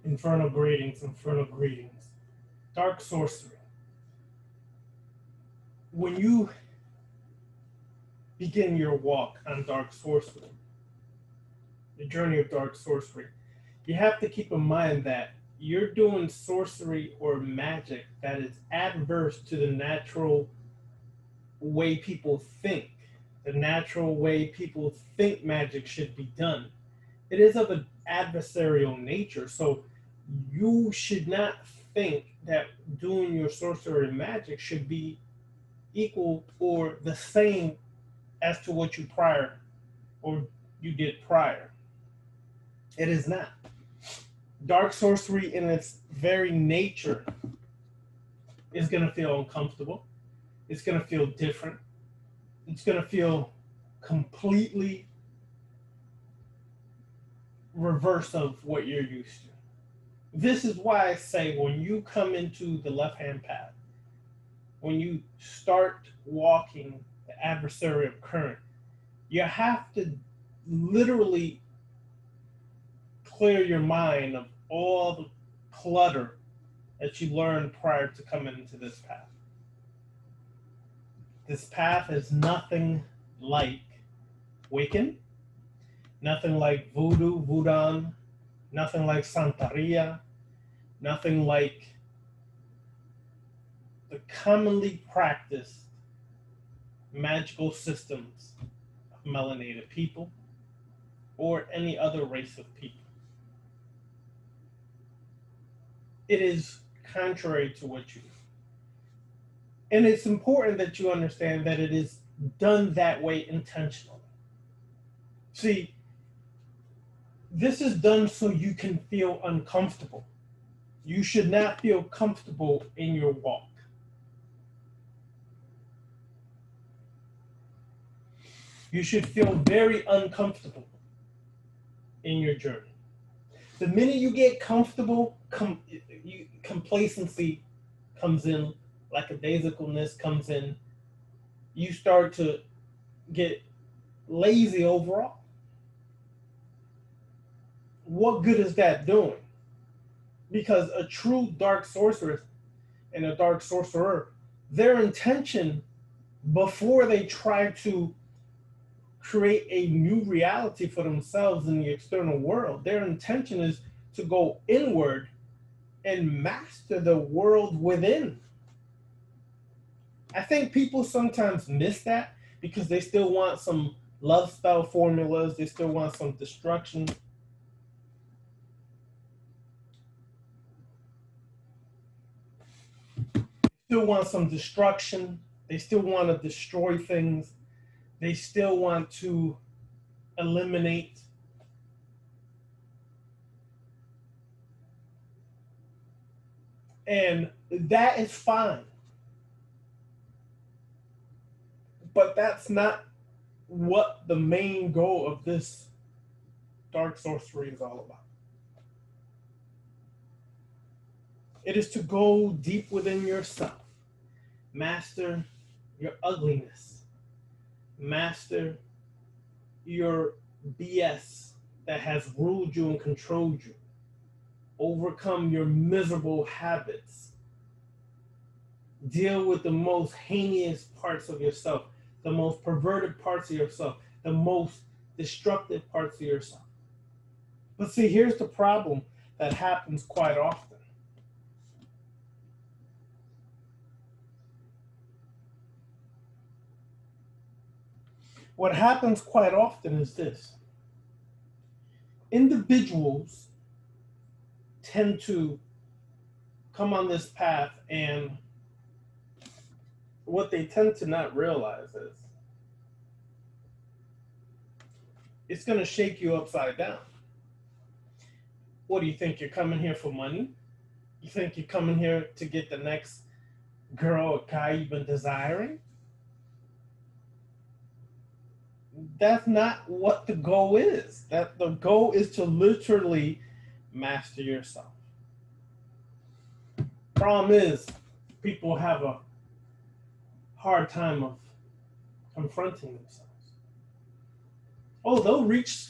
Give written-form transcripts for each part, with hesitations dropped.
Infernal greetings, infernal greetings. Dark sorcery. When you begin your walk on dark sorcery, the journey of dark sorcery, you have to keep in mind that you're doing sorcery or magic that is adverse to the natural way people think, the natural way people think magic should be done. It is of an adversarial nature, so you should not think that doing your sorcery and magic should be equal or the same as to what you prior or you did prior. It is not. Dark sorcery in its very nature is going to feel uncomfortable. It's going to feel different. It's going to feel completely reverse of what you're used to. This is why I say when you come into the left hand path, when you start walking the adversarial current, you have to literally clear your mind of all the clutter that you learned prior to coming into this path. This path is nothing like Wiccan, nothing like Voodoo, Voodoo, nothing like Santeria, nothing like the commonly practiced magical systems of melanated people or any other race of people. It is contrary to what you do. And it's important that you understand that it is done that way intentionally. See, this is done so you can feel uncomfortable. You should not feel comfortable in your walk. You should feel very uncomfortable in your journey. The minute you get comfortable, complacency comes in, lackadaisicalness comes in. You start to get lazy overall. What good is that doing? Because a true dark sorceress and a dark sorcerer, their intention before they try to create a new reality for themselves in the external world, their intention is to go inward and master the world within. I think people sometimes miss that because they still want some love spell formulas, they still want some destruction. Still want some destruction. They still want to destroy things. They still want to eliminate. And that is fine. But that's not what the main goal of this dark sorcery is all about. It is to go deep within yourself, master your ugliness, master your BS that has ruled you and controlled you, overcome your miserable habits, deal with the most heinous parts of yourself, the most perverted parts of yourself, the most destructive parts of yourself. But see, here's the problem that happens quite often. What happens quite often is this: individuals tend to come on this path, and what they tend to not realize is it's going to shake you upside down. What do you think? You're coming here for money? You think you're coming here to get the next girl or guy you've been desiring? That's not what the goal is. That the goal is to literally master yourself. Problem is, people have a hard time of confronting themselves. Oh, they'll reach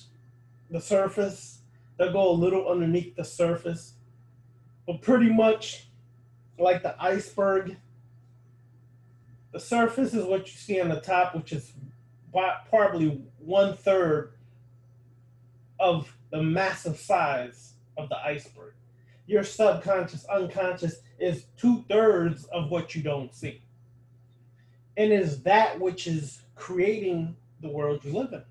the surface. They'll go a little underneath the surface. But pretty much like the iceberg, the surface is what you see on the top, which is probably 1/3 of the massive size of the iceberg. Your subconscious, unconscious is 2/3 of what you don't see. And is that which is creating the world you live in.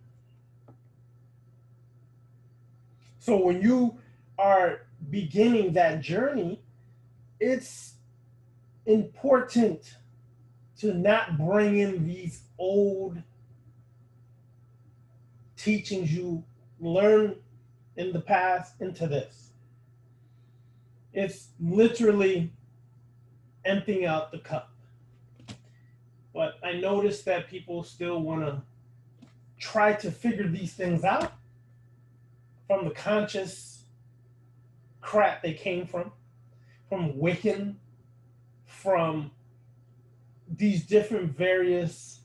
So when you are beginning that journey, it's important to not bring in these old teachings you learned in the past into this. It's literally emptying out the cup. But I noticed that people still want to try to figure these things out from the conscious crap they came from Wiccan, from these different various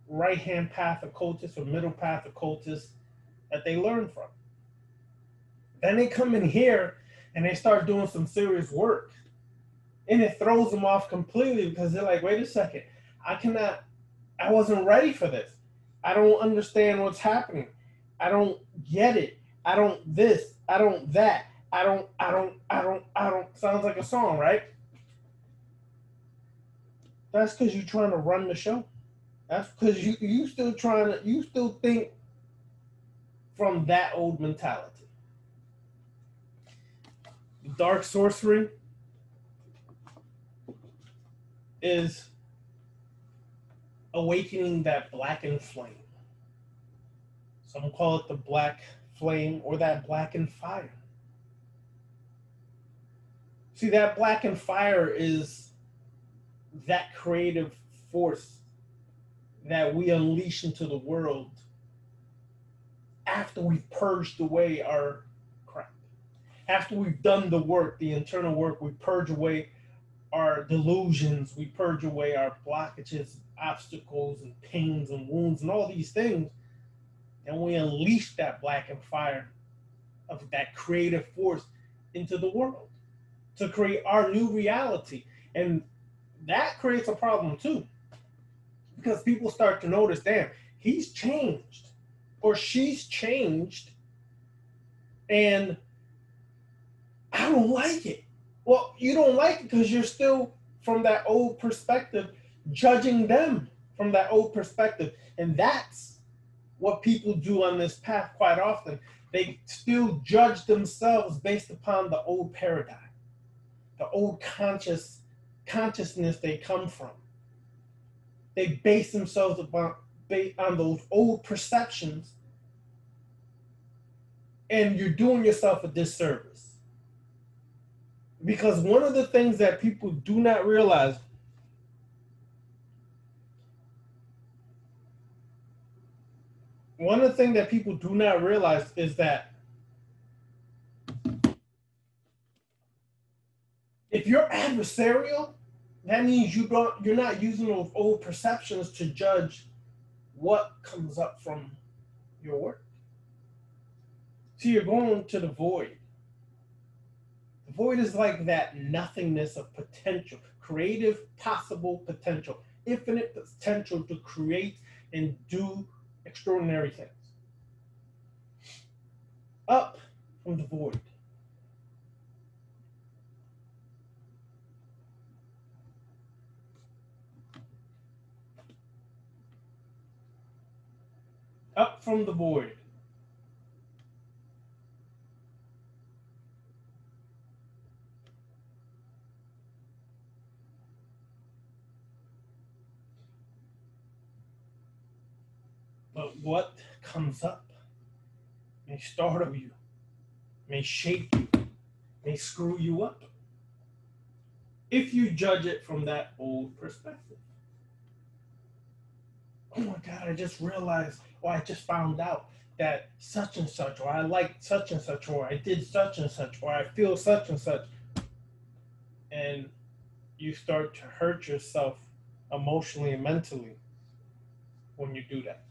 right-hand path occultists or middle path occultists that they learn from. Then they come in here and they start doing some serious work. And it throws them off completely because they're like, wait a second, I wasn't ready for this. I don't understand what's happening. I don't get it. I don't this. I don't that. I don't. Sounds like a song, right? That's because you're trying to run the show. That's because you still think from that old mentality. Dark sorcery is awakening that blackened flame. Some call it the black flame or that blackened fire. See, that blackened fire is that creative force that we unleash into the world after we've purged away our crap. After we've done the work, the internal work, we purge away our delusions, we purge away our blockages, obstacles, and pains and wounds, and all these things, and we unleash that blackened fire of that creative force into the world to create our new reality. And that creates a problem too, because people start to notice, damn, he's changed or she's changed, and I don't like it. Well, you don't like it because you're still from that old perspective, judging them from that old perspective. And that's what people do on this path quite often. They still judge themselves based upon the old paradigm, the old consciousness they come from. They base themselves on those old perceptions, and you're doing yourself a disservice. Because one of the things that people do not realize is that if you're adversarial, that means you're not using those old perceptions to judge what comes up from your work. So you're going to the void. The void is like that nothingness of potential, creative possible potential, infinite potential to create and do extraordinary things. Up from the void. Up from the void. But what comes up may startle you, may shake you, may screw you up if you judge it from that old perspective. Oh my God, I just realized, or I just found out that such and such, or I like such and such, or I did such and such, or I feel such and such. And you start to hurt yourself emotionally and mentally when you do that.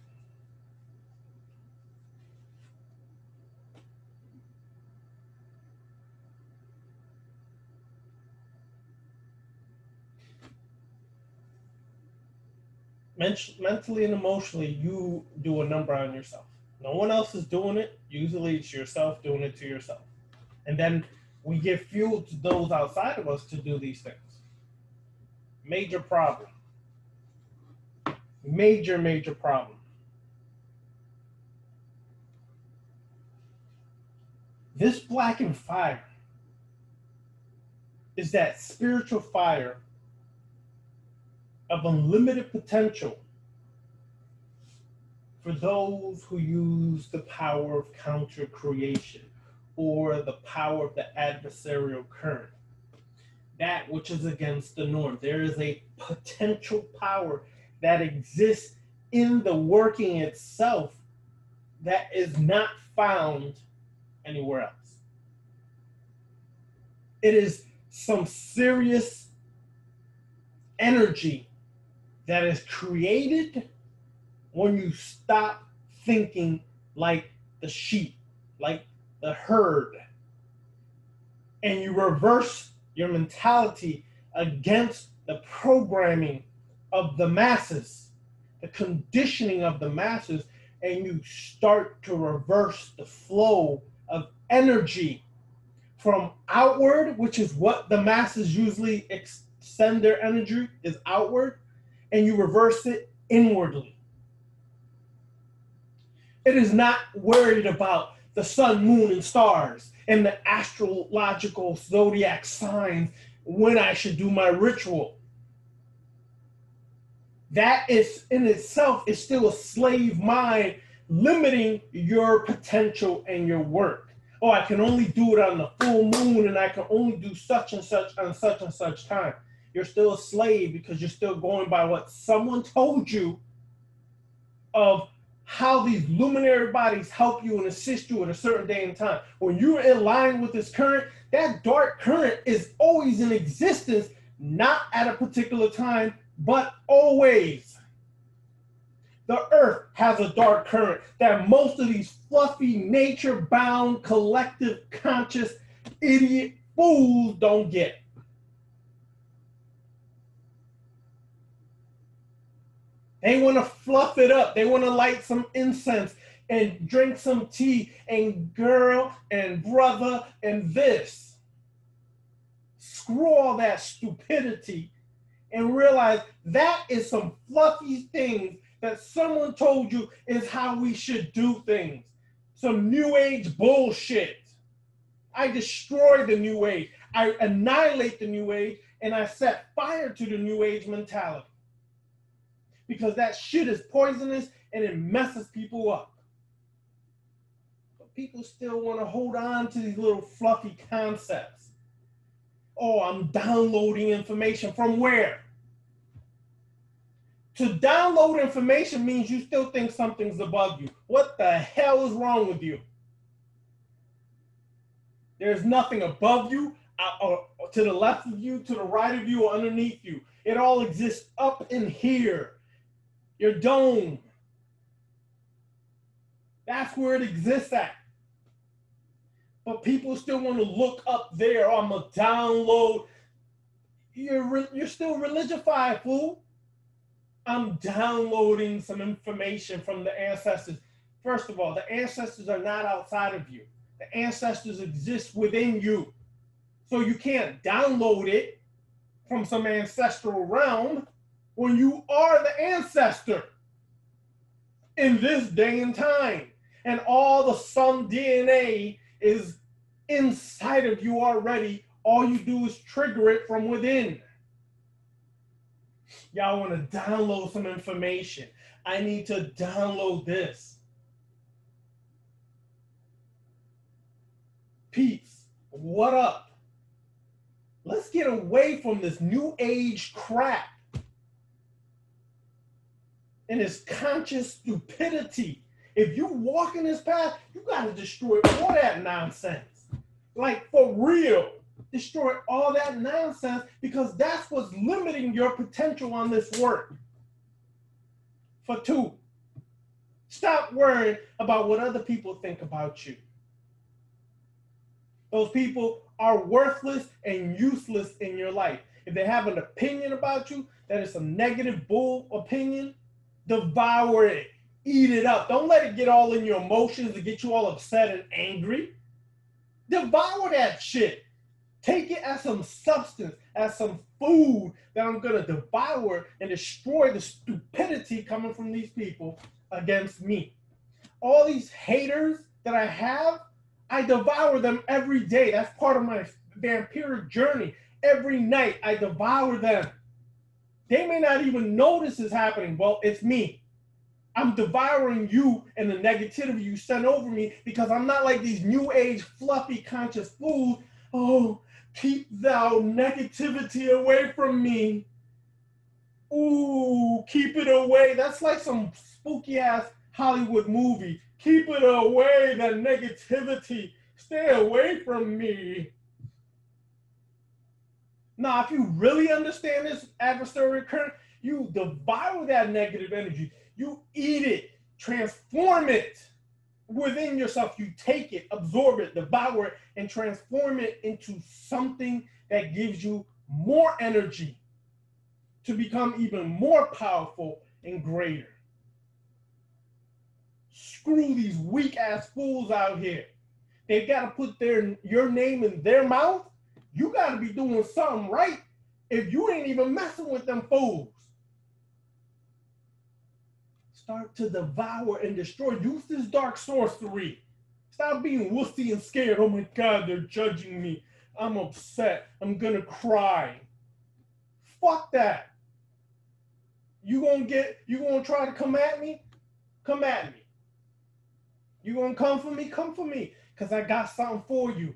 mentally and emotionally, you do a number on yourself. No one else is doing it. Usually it's yourself doing it to yourself. And then we give fuel to those outside of us to do these things. Major problem. Major problem. This blackened fire is that spiritual fire of unlimited potential for those who use the power of counter creation or the power of the adversarial current, that which is against the norm. There is a potential power that exists in the working itself that is not found anywhere else. It is some serious energy that is created when you stop thinking like the sheep, like the herd, and you reverse your mentality against the programming of the masses, the conditioning of the masses, and you start to reverse the flow of energy from outward, which is what the masses usually send their energy, is outward, and you reverse it inwardly. It is not worried about the sun, moon, and stars and the astrological zodiac signs when I should do my ritual. That is in itself is still a slave mind limiting your potential and your work. Oh, I can only do it on the full moon and I can only do such and such on such and such time. You're still a slave because you're still going by what someone told you of how these luminary bodies help you and assist you at a certain day and time. When you're in line with this current, that dark current is always in existence, not at a particular time, but always. The earth has a dark current that most of these fluffy, nature-bound, collective, conscious, idiot fools don't get. They want to fluff it up. They want to light some incense and drink some tea and girl and brother and this. Screw all that stupidity and realize that is some fluffy things that someone told you is how we should do things. Some new age bullshit. I destroy the new age. I annihilate the new age and I set fire to the new age mentality. Because that shit is poisonous and it messes people up. But people still want to hold on to these little fluffy concepts. Oh, I'm downloading information from where? To download information means you still think something's above you. What the hell is wrong with you? There's nothing above you, or to the left of you, to the right of you, or underneath you. It all exists up in here. Your dome. That's where it exists at. But people still want to look up there. Oh, I'm going to download. You're still religified, fool. I'm downloading some information from the ancestors. First of all, the ancestors are not outside of you. The ancestors exist within you. So you can't download it from some ancestral realm when you are the ancestor in this day and time. And all the sun DNA is inside of you already. All you do is trigger it from within. Y'all want to download some information. I need to download this. Peeps, what up? Let's get away from this new age crap and this conscious stupidity. If you walk in this path, you got to destroy all that nonsense. Like, for real. Destroy all that nonsense because that's what's limiting your potential on this work. For two, stop worrying about what other people think about you. Those people are worthless and useless in your life. If they have an opinion about you that is some negative bull opinion, Devour it. Eat it up. Don't let it get all in your emotions and get you all upset and angry. Devour that shit. Take it as some substance, as some food that I'm going to devour and destroy the stupidity coming from these people against me. All these haters that I have, I devour them every day. That's part of my vampiric journey. Every night, I devour them. They may not even notice it's happening. Well, it's me. I'm devouring you and the negativity you send over me because I'm not like these new age, fluffy, conscious fools. Oh, keep thou negativity away from me. Ooh, keep it away. That's like some spooky ass Hollywood movie. Keep it away, that negativity. Stay away from me. Now, if you really understand this adversarial current, you devour that negative energy. You eat it, transform it within yourself. You take it, absorb it, devour it, and transform it into something that gives you more energy to become even more powerful and greater. Screw these weak ass fools out here. They've got to put your name in their mouth. You got to be doing something right if you ain't even messing with them fools. Start to devour and destroy. Use this dark sorcery. Stop being wussy and scared. Oh my God, they're judging me. I'm upset. I'm gonna cry. Fuck that. You gonna try to come at me? Come at me. You gonna come for me? Come for me. Because I got something for you.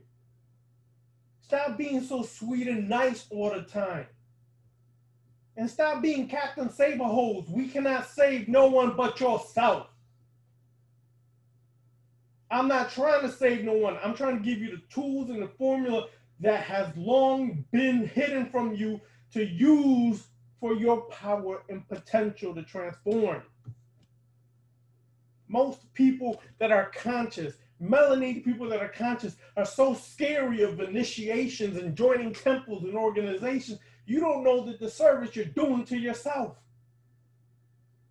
Stop being so sweet and nice all the time. And stop being Captain Save-A-Holes. We cannot save no one but yourself. I'm not trying to save no one. I'm trying to give you the tools and the formula that has long been hidden from you to use for your power and potential to transform. Most people that are conscious, melanated people that are conscious, are so scary of initiations and joining temples and organizations. You don't know the disservice you're doing to yourself.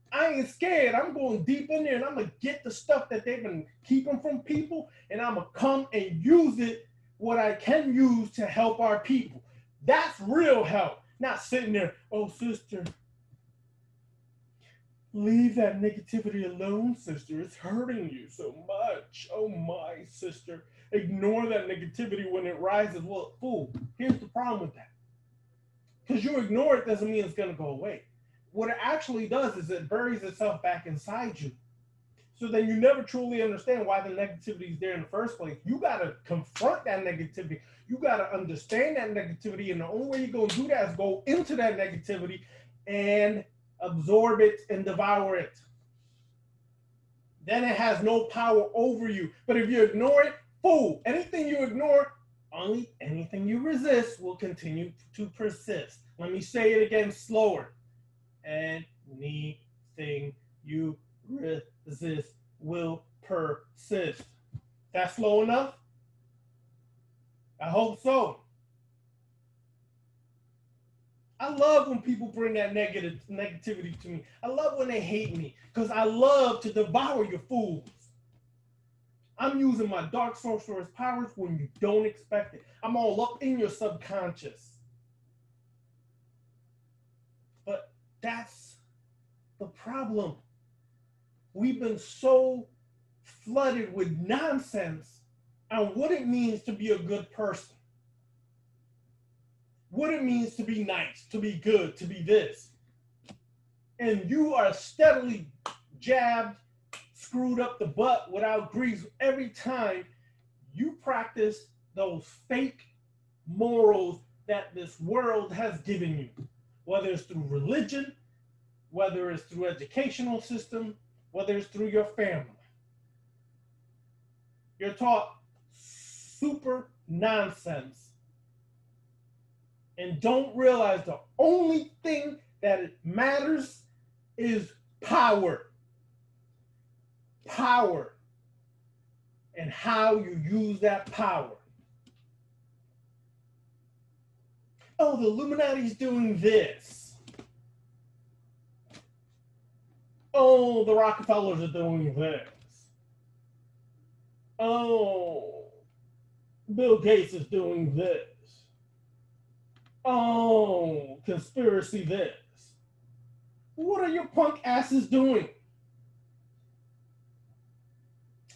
I ain't scared. I'm going deep in there and I'm going to get the stuff that they've been keeping from people and I'm going to come and use it, what I can use to help our people. That's real help. Not sitting there, oh, sister, leave that negativity alone, sister. It's hurting you so much. Oh, my sister. Ignore that negativity when it rises. Well, fool, here's the problem with that. Because you ignore it doesn't mean it's going to go away. What it actually does is it buries itself back inside you. So then you never truly understand why the negativity is there in the first place. You got to confront that negativity. You got to understand that negativity. And the only way you're going to do that is go into that negativity and absorb it and devour it. Then it has no power over you. But if you ignore it, fool, anything you ignore, only anything you resist will continue to persist. Let me say it again slower. Anything you resist will persist. That's slow enough? I hope so. I love when people bring that negativity to me. I love when they hate me because I love to devour your fools. I'm using my dark sorcerer's powers when you don't expect it. I'm all up in your subconscious. But that's the problem. We've been so flooded with nonsense on what it means to be a good person. What it means to be nice, to be good, to be this. And you are steadily jabbed, screwed up the butt without grease every time you practice those fake morals that this world has given you, whether it's through religion, whether it's through educational system, whether it's through your family. You're taught super nonsense and don't realize the only thing that matters is power. Power. And how you use that power. Oh, the Illuminati's doing this. Oh, the Rockefellers are doing this. Oh, Bill Gates is doing this. Oh, conspiracy this. What are your punk asses doing?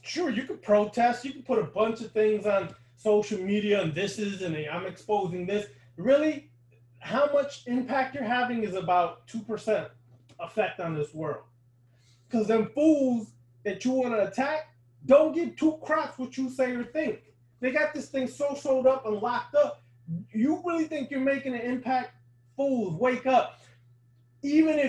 Sure, you could protest. You could put a bunch of things on social media and this is and I'm exposing this. Really, how much impact you're having is about 2% effect on this world. Because them fools that you want to attack don't give two craps what you say or think. They got this thing so sewed up and locked up. You really think you're making an impact? Fools, wake up. Even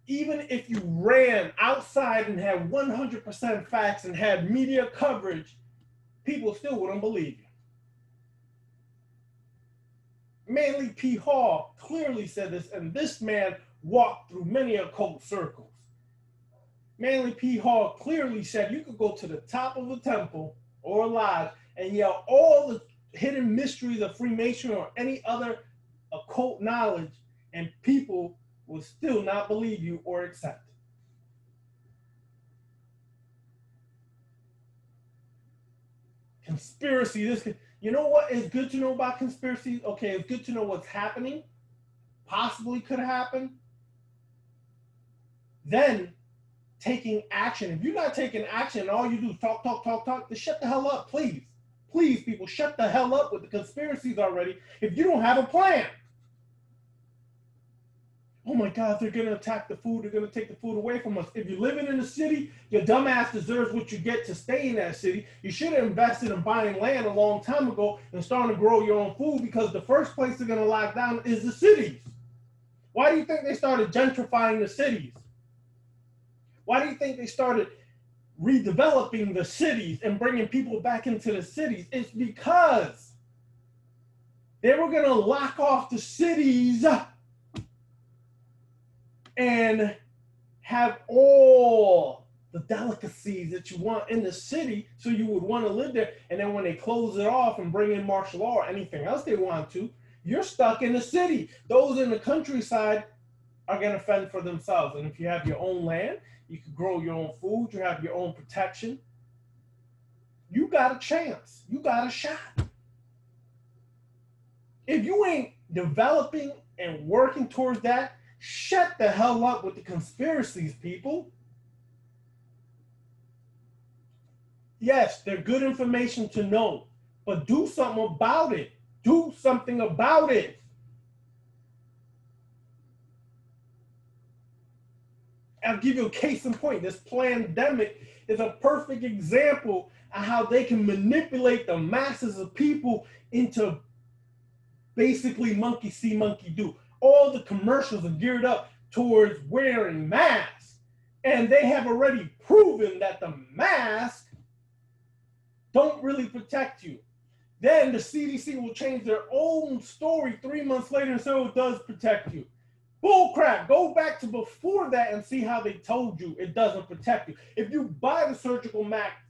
if you ran outside and had 100% facts and had media coverage, people still wouldn't believe you. Manly P. Hall clearly said this, and this man walked through many occult circles. Manly P. Hall clearly said you could go to the top of a temple or a lodge and yell all the hidden mysteries of Freemasonry or any other occult knowledge, and people will still not believe you or accept it. Conspiracy, you know what is good to know about conspiracy? Okay, it's good to know what's happening, possibly could happen. Then taking action. If you're not taking action and all you do is talk, then shut the hell up, please. Please, people, shut the hell up with the conspiracies already if you don't have a plan. Oh my God, they're going to attack the food. They're going to take the food away from us. If you're living in the city, your dumbass deserves what you get to stay in that city. You should have invested in buying land a long time ago and starting to grow your own food, because the first place they're going to lock down is the cities. Why do you think they started gentrifying the cities? Why do you think they started redeveloping the cities and bringing people back into the cities? It's because they were going to lock off the cities and have all the delicacies that you want in the city, so you would want to live there. And then when they close it off and bring in martial law or anything else they want to, you're stuck in the city. Those in the countryside are going to fend for themselves. And if you have your own land, you can grow your own food, you have your own protection, you got a chance. You got a shot. If you ain't developing and working towards that, shut the hell up with the conspiracies, people. Yes, they're good information to know, but do something about it. Do something about it. I'll give you a case in point. This pandemic is a perfect example of how they can manipulate the masses of people into basically monkey see, monkey do. All the commercials are geared up towards wearing masks, and they have already proven that the mask don't really protect you. Then the CDC will change their own story 3 months later and say, oh, it does protect you. Bull crap. Go back to before that and see how they told you it doesn't protect you. If you buy the surgical mask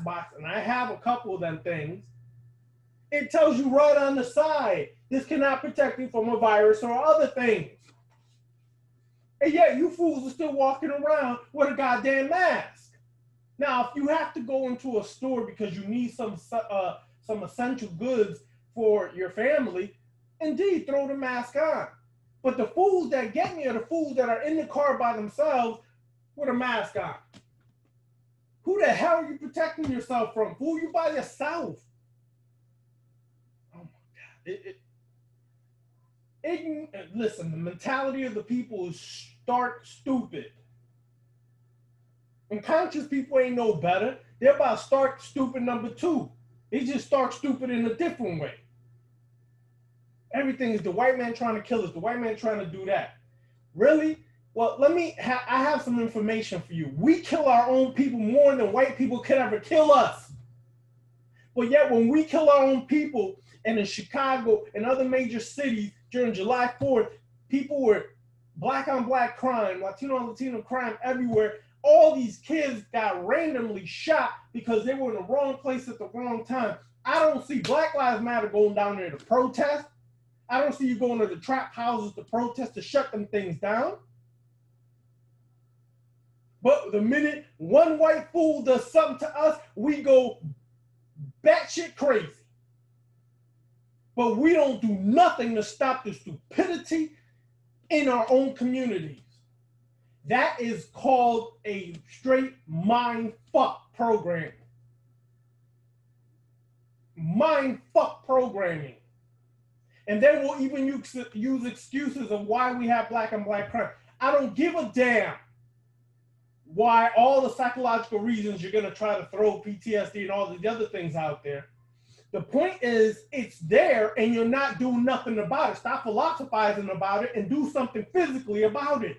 box, and I have a couple of them things, it tells you right on the side, this cannot protect you from a virus or other things. And yet you fools are still walking around with a goddamn mask. Now, if you have to go into a store because you need some essential goods for your family, indeed, throw the mask on. But the fools that get me are the fools that are in the car by themselves with a mask on. Who the hell are you protecting yourself from? Fool, you by yourself. Oh my God. Listen, the mentality of the people is stark stupid. And conscious people ain't no better. They're about stark stupid number 2. They just stark stupid in a different way. Everything is the white man trying to kill us. The white man trying to do that. Really? Well, I have some information for you. We kill our own people more than white people could ever kill us. But yet when we kill our own people, and in Chicago and other major cities during July 4th, people were black on black crime, Latino on Latino crime everywhere. All these kids got randomly shot because they were in the wrong place at the wrong time. I don't see Black Lives Matter going down there to protest. I don't see you going to the trap houses to protest to shut them things down. But the minute one white fool does something to us, we go batshit crazy. But we don't do nothing to stop the stupidity in our own communities. That is called a straight mind fuck program. Mind fuck programming. And then we'll even use excuses of why we have black and black crime. I don't give a damn why all the psychological reasons you're going to try to throw PTSD and all the other things out there. The point is, it's there and you're not doing nothing about it. Stop philosophizing about it and do something physically about it.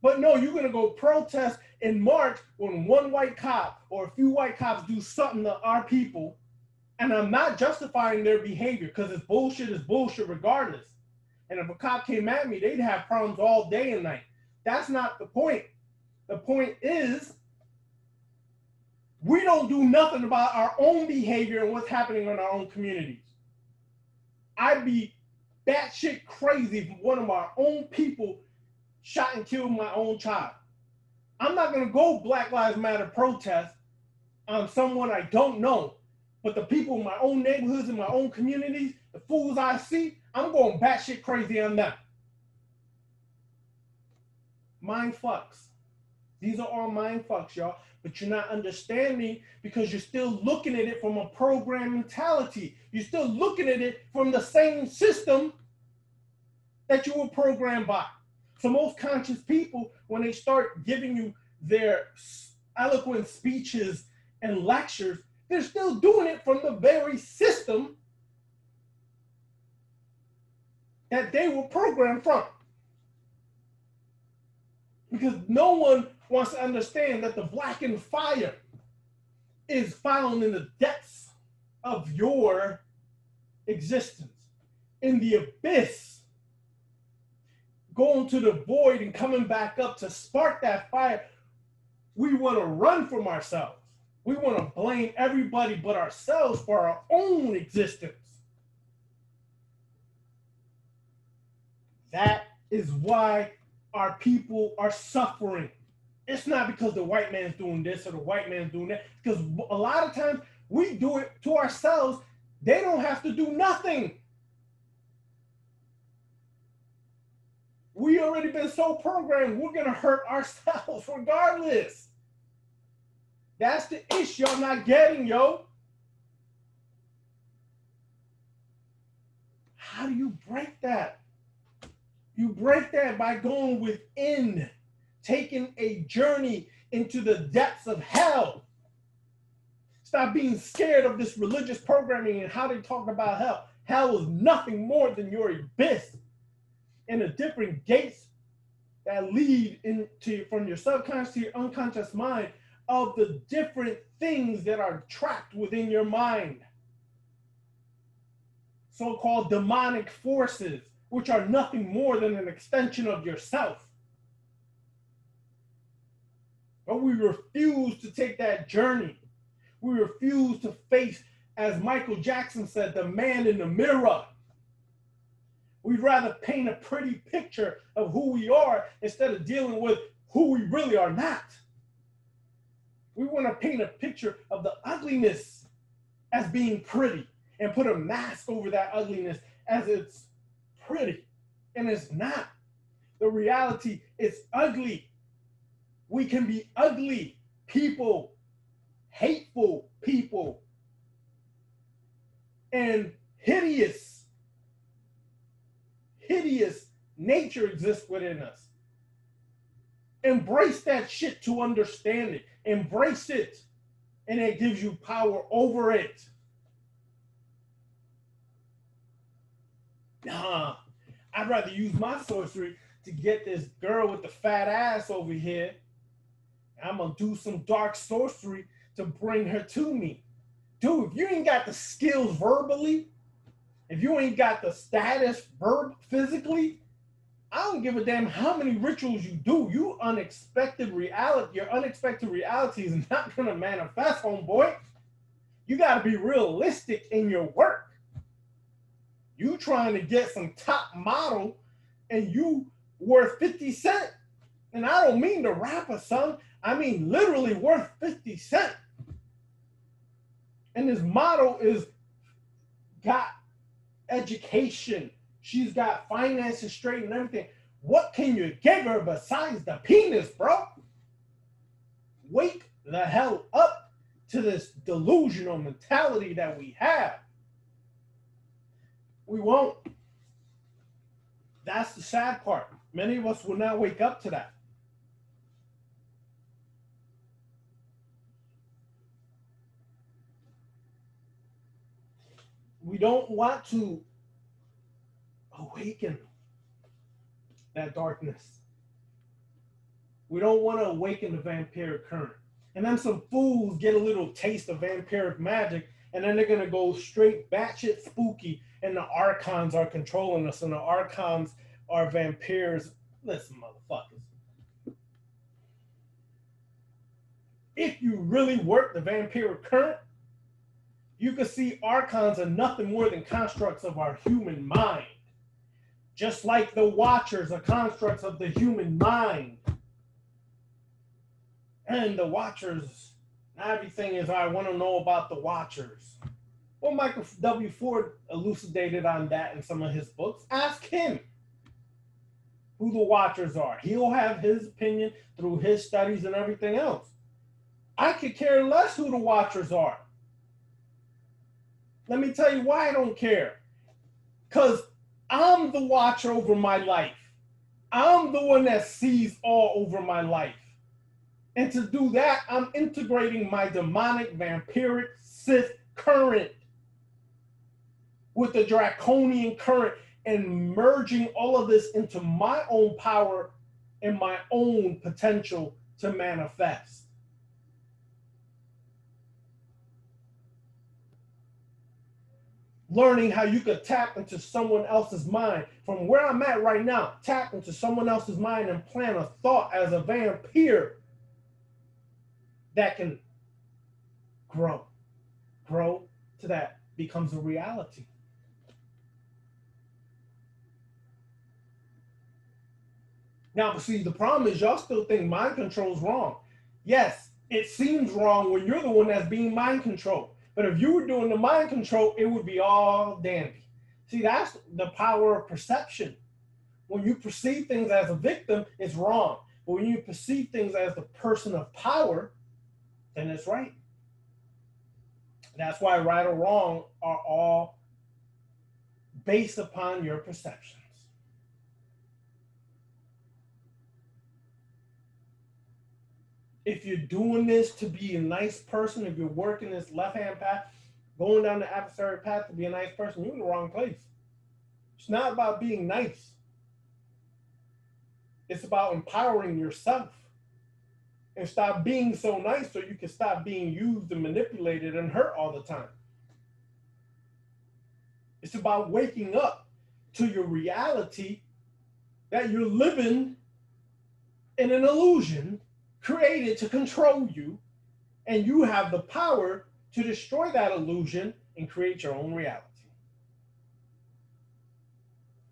But no, you're going to go protest in March when one white cop or a few white cops do something to our people. And I'm not justifying their behavior because it's bullshit regardless. And if a cop came at me, they'd have problems all day and night. That's not the point. The point is, we don't do nothing about our own behavior and what's happening in our own communities. I'd be batshit crazy if one of our own people shot and killed my own child. I'm not going to go Black Lives Matter protest on someone I don't know, but the people in my own neighborhoods, in my own communities, the fools I see, I'm going batshit crazy on them. Mind fucks. These are all mind fucks, y'all. But you're not understanding because you're still looking at it from a program mentality. You're still looking at it from the same system that you were programmed by. So most conscious people, when they start giving you their eloquent speeches and lectures, they're still doing it from the very system that they were programmed from. Because no one wants to understand that the blackened fire is found in the depths of your existence, in the abyss, going to the void and coming back up to spark that fire. We want to run from ourselves. We want to blame everybody but ourselves for our own existence. That is why our people are suffering. It's not because the white man's doing this or the white man's doing that, because a lot of times we do it to ourselves. They don't have to do nothing. We already been so programmed, we're going to hurt ourselves regardless. That's the issue y'all not getting, yo. How do you break that? You break that by going within, taking a journey into the depths of hell. Stop being scared of this religious programming and how they talk about hell. Hell is nothing more than your abyss and the different gates that lead into from your subconscious to your unconscious mind of the different things that are trapped within your mind. So-called demonic forces, which are nothing more than an extension of yourself. But we refuse to take that journey. We refuse to face, as Michael Jackson said, the man in the mirror. We'd rather paint a pretty picture of who we are instead of dealing with who we really are not. We want to paint a picture of the ugliness as being pretty and put a mask over that ugliness as it's pretty. And it's not. The reality is ugly. We can be ugly people, hateful people, and hideous nature exists within us. Embrace that shit to understand it. Embrace it, and it gives you power over it. Nah, I'd rather use my sorcery to get this girl with the fat ass over here. I'm gonna do some dark sorcery to bring her to me. Dude, if you ain't got the skills verbally, if you ain't got the status physically, I don't give a damn how many rituals you do. Your unexpected reality is not gonna manifest, homeboy. You gotta be realistic in your work. You trying to get some top model and you worth 50 cents And I don't mean the rapper, son. I mean literally worth 50 cents. And his model is got education. She's got finances straight and everything. What can you give her besides the penis, bro? Wake the hell up to this delusional mentality that we have. We won't. That's the sad part. Many of us will not wake up to that. We don't want to awaken that darkness. We don't want to awaken the vampiric current. And then some fools get a little taste of vampiric magic, and then they're going to go straight batshit spooky, and the archons are controlling us, and the archons are vampires. Listen, motherfuckers. If you really work the vampiric current, you can see archons are nothing more than constructs of our human mind. Just like the Watchers are constructs of the human mind. And the Watchers, everything is, I want to know about the Watchers. Well, Michael W. Ford elucidated on that in some of his books. Ask him who the Watchers are. He'll have his opinion through his studies and everything else. I could care less who the Watchers are. Let me tell you why I don't care. Because I'm the watcher over my life. I'm the one that sees all over my life. And to do that, I'm integrating my demonic, vampiric, Sith current with the draconian current and merging all of this into my own power and my own potential to manifest. Learning how you could tap into someone else's mind. From where I'm at right now, tap into someone else's mind and plant a thought as a vampire that can grow to that becomes a reality. Now, but see, the problem is y'all still think mind control is wrong. Yes, it seems wrong when you're the one that's being mind controlled. But if you were doing the mind control, it would be all dandy. See, that's the power of perception. When you perceive things as a victim, it's wrong. But when you perceive things as the person of power, then it's right. That's why right or wrong are all based upon your perceptions. If you're doing this to be a nice person, if you're working this left-hand path, going down the adversary path to be a nice person, you're in the wrong place. It's not about being nice. It's about empowering yourself. And stop being so nice so you can stop being used and manipulated and hurt all the time. It's about waking up to your reality that you're living in an illusion created to control you, and you have the power to destroy that illusion and create your own reality.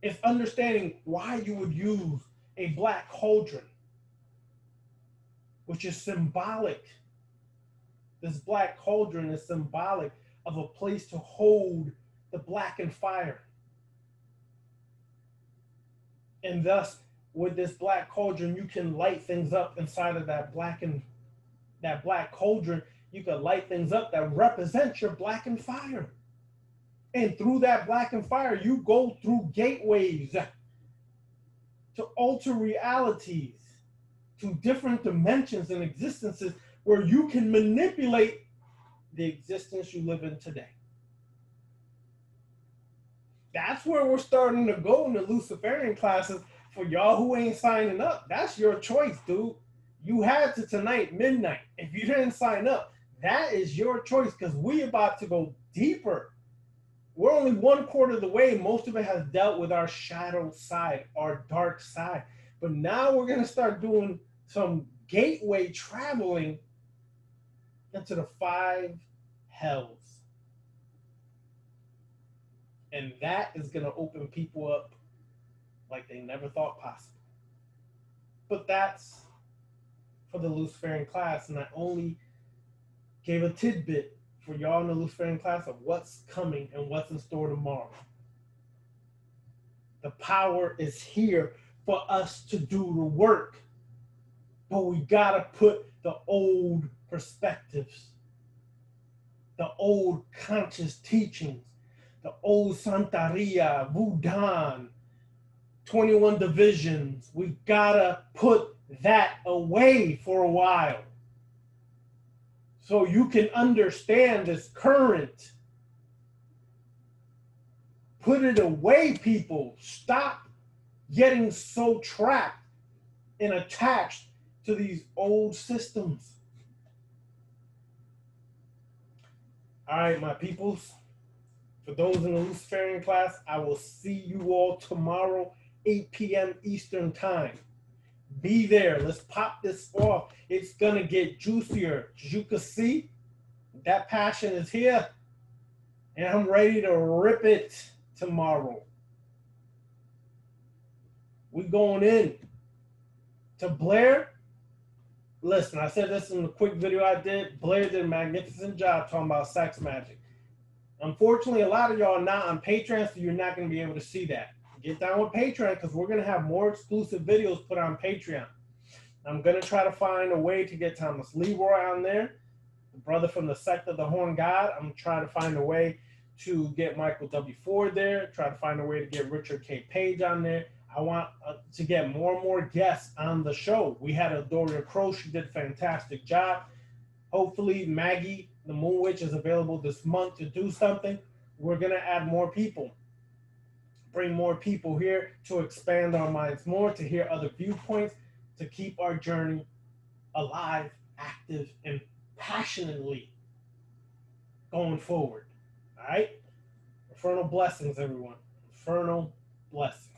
It's understanding why you would use a black cauldron, which is symbolic. This black cauldron is symbolic of a place to hold the blackened fire. And thus, with this black cauldron, you can light things up inside of that black cauldron. You can light things up that represent your blackened fire. And through that blackened fire, you go through gateways to alter realities, to different dimensions and existences where you can manipulate the existence you live in today. That's where we're starting to go in the Luciferian classes. For y'all who ain't signing up, that's your choice, dude. You had to tonight, midnight. If you didn't sign up, that is your choice, because we about to go deeper. We're only 1/4 of the way. Most of it has dealt with our shadow side, our dark side. But now we're going to start doing some gateway traveling into the 5 hells. And that is going to open people up like they never thought possible. But that's for the Luciferian class, and I only gave a tidbit for y'all in the Luciferian class of what's coming and what's in store tomorrow. The power is here for us to do the work, but we gotta put the old perspectives, the old conscious teachings, the old Santeria, Wudan, 21 divisions. We gotta put that away for a while so you can understand this current. Put it away, people. Stop getting so trapped and attached to these old systems. All right, my peoples. For those in the Luciferian class, I will see you all tomorrow, 8 p.m. Eastern time. Be there. Let's pop this off. It's going to get juicier. As you can see, that passion is here. And I'm ready to rip it tomorrow. We going in to Blair. Listen, I said this in the quick video I did. Blair did a magnificent job talking about sex magic. Unfortunately, a lot of y'all are not on Patreon, so you're not going to be able to see that. Get down with Patreon because we're going to have more exclusive videos put on Patreon. I'm going to try to find a way to get Thomas Leroy on there, the brother from the Sect of the Horn God. I'm trying to find a way to get Michael W. Ford there, try to find a way to get Richard K. Page on there. I want to get more and more guests on the show. We had a Doria Crow. She did a fantastic job. Hopefully, Maggie, the Moon Witch, is available this month to do something. We're going to add more people, bring more people here to expand our minds more, to hear other viewpoints, to keep our journey alive, active, and passionately going forward. All right? Infernal blessings, everyone. Infernal blessings.